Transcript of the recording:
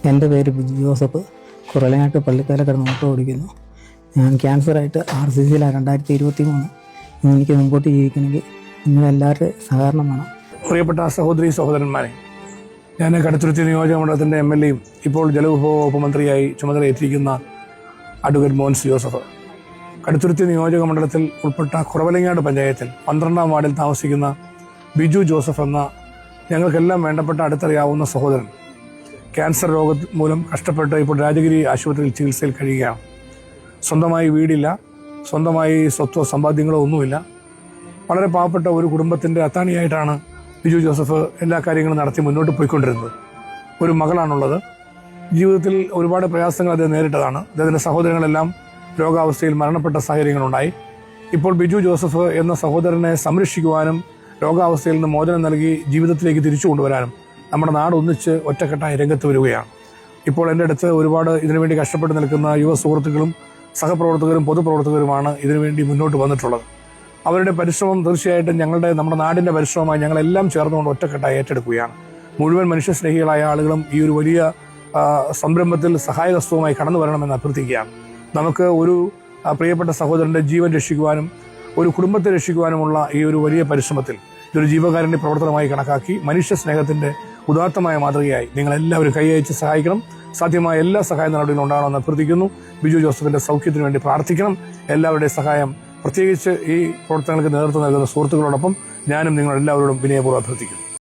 എൻ്റെ പേര് Biju Joseph. കുറലങ്ങാട്ട് പള്ളിക്കാലക്കട not ഓടിക്കുന്നു. ഞാൻ ക്യാൻസറായിട്ട് RCCയിലാണ് 2023. എനിക്ക് മുമ്പോട്ട് ജീവിക്കണമെങ്കിൽ നിങ്ങളെല്ലാവരുടെയും സഹകരണം വേണം. പ്രിയപ്പെട്ട സഹോദരി സഹോദരന്മാരെ, ഞാൻ കടുത്തുരുത്തി നിയോജക മണ്ഡലത്തിൻ്റെ MLAയും ഇപ്പോൾ ജലവിഭവ വകുപ്പ് മന്ത്രിയായി ചുമതലയേറ്റിരിക്കുന്ന അഡ്വക്കേറ്റ് മോൻസ് ജോസഫ്. കടുത്തുരുത്തി നിയോജക മണ്ഡലത്തിൽ ഉൾപ്പെട്ട കുറവലങ്ങാട് പഞ്ചായത്തിൽ 12ാം വാർഡിൽ താമസിക്കുന്ന ബിജു ജോസഫ് എന്ന ഞങ്ങൾക്കെല്ലാം വേണ്ടപ്പെട്ട അടുത്തറിയാവുന്ന സഹോദരൻ ക്യാൻസർ രോഗം മൂലം കഷ്ടപ്പെട്ട് ഇപ്പോൾ രാജഗിരി ആശുപത്രിയിൽ ചികിത്സയിൽ കഴിയുകയാണ്. സ്വന്തമായി വീടില്ല, സ്വന്തമായി സ്വത്തോ സമ്പാദ്യങ്ങളോ ഒന്നുമില്ല. വളരെ പാവപ്പെട്ട ഒരു കുടുംബത്തിൻ്റെ അത്താണിയായിട്ടാണ് ബിജു ജോസഫ് എല്ലാ കാര്യങ്ങളും നടത്തി മുന്നോട്ട് പോയിക്കൊണ്ടിരുന്നത്. ഒരു മകളാണുള്ളത്. ജീവിതത്തിൽ ഒരുപാട് പ്രയാസങ്ങൾ അദ്ദേഹം നേരിട്ടതാണ്. അദ്ദേഹത്തിൻ്റെ സഹോദരങ്ങളെല്ലാം രോഗാവസ്ഥയിൽ മരണപ്പെട്ട സാഹചര്യങ്ങളുണ്ടായി. ഇപ്പോൾ ബിജു ജോസഫ് എന്ന സഹോദരനെ സംരക്ഷിക്കുവാനും രോഗാവസ്ഥയിൽ നിന്ന് മോചനം നൽകി ജീവിതത്തിലേക്ക് തിരിച്ചു കൊണ്ടുവരാനും നമ്മുടെ നാട് ഒന്നിച്ച് ഒറ്റക്കെട്ടായി രംഗത്ത് വരികയാണ്. ഇപ്പോൾ എൻ്റെ അടുത്ത് ഒരുപാട് ഇതിനുവേണ്ടി കഷ്ടപ്പെട്ട് നിൽക്കുന്ന യുവ സുഹൃത്തുക്കളും സഹപ്രവർത്തകരും പൊതുപ്രവർത്തകരുമാണ് ഇതിനുവേണ്ടി മുന്നോട്ട് വന്നിട്ടുള്ളത്. അവരുടെ പരിശ്രമം തീർച്ചയായിട്ടും നമ്മുടെ നാടിൻ്റെ പരിശ്രമമായി ഞങ്ങളെല്ലാം ചേർന്നുകൊണ്ട് ഒറ്റക്കെട്ടായി ഏറ്റെടുക്കുകയാണ്. മുഴുവൻ മനുഷ്യസ്നേഹികളായ ആളുകളും ഈ ഒരു വലിയ സംരംഭത്തിൽ സഹായഹസ്തവുമായി കടന്നു വരണമെന്ന് അഭ്യർത്ഥിക്കുകയാണ്. നമുക്ക് ഒരു പ്രിയപ്പെട്ട സഹോദരൻ്റെ ജീവൻ രക്ഷിക്കുവാനും ഒരു കുടുംബത്തെ രക്ഷിക്കുവാനുമുള്ള ഈ ഒരു വലിയ പരിശ്രമത്തിൽ ഇതൊരു ജീവകാരുണ്യ പ്രവർത്തനമായി കണക്കാക്കി മനുഷ്യ സ്നേഹത്തിൻ്റെ ഉദാത്തമായ മാതൃകയായി നിങ്ങളെല്ലാവരും കൈയച്ച് സഹായിക്കണം. സാധ്യമായ എല്ലാ സഹായ നടപടികളും ഉണ്ടാകണമെന്ന് അഭ്യർത്ഥിക്കുന്നു. ബിജു ജോസഫിൻ്റെ സൗഖ്യത്തിന് വേണ്ടി പ്രാർത്ഥിക്കണം. എല്ലാവരുടെയും സഹായം, പ്രത്യേകിച്ച് ഈ പ്രവർത്തനങ്ങൾക്ക് നേതൃത്വം നൽകുന്ന സുഹൃത്തുക്കളോടൊപ്പം ഞാനും നിങ്ങളെല്ലാവരോടും വിനയപൂർവ്വം അഭ്യർത്ഥിക്കുന്നു.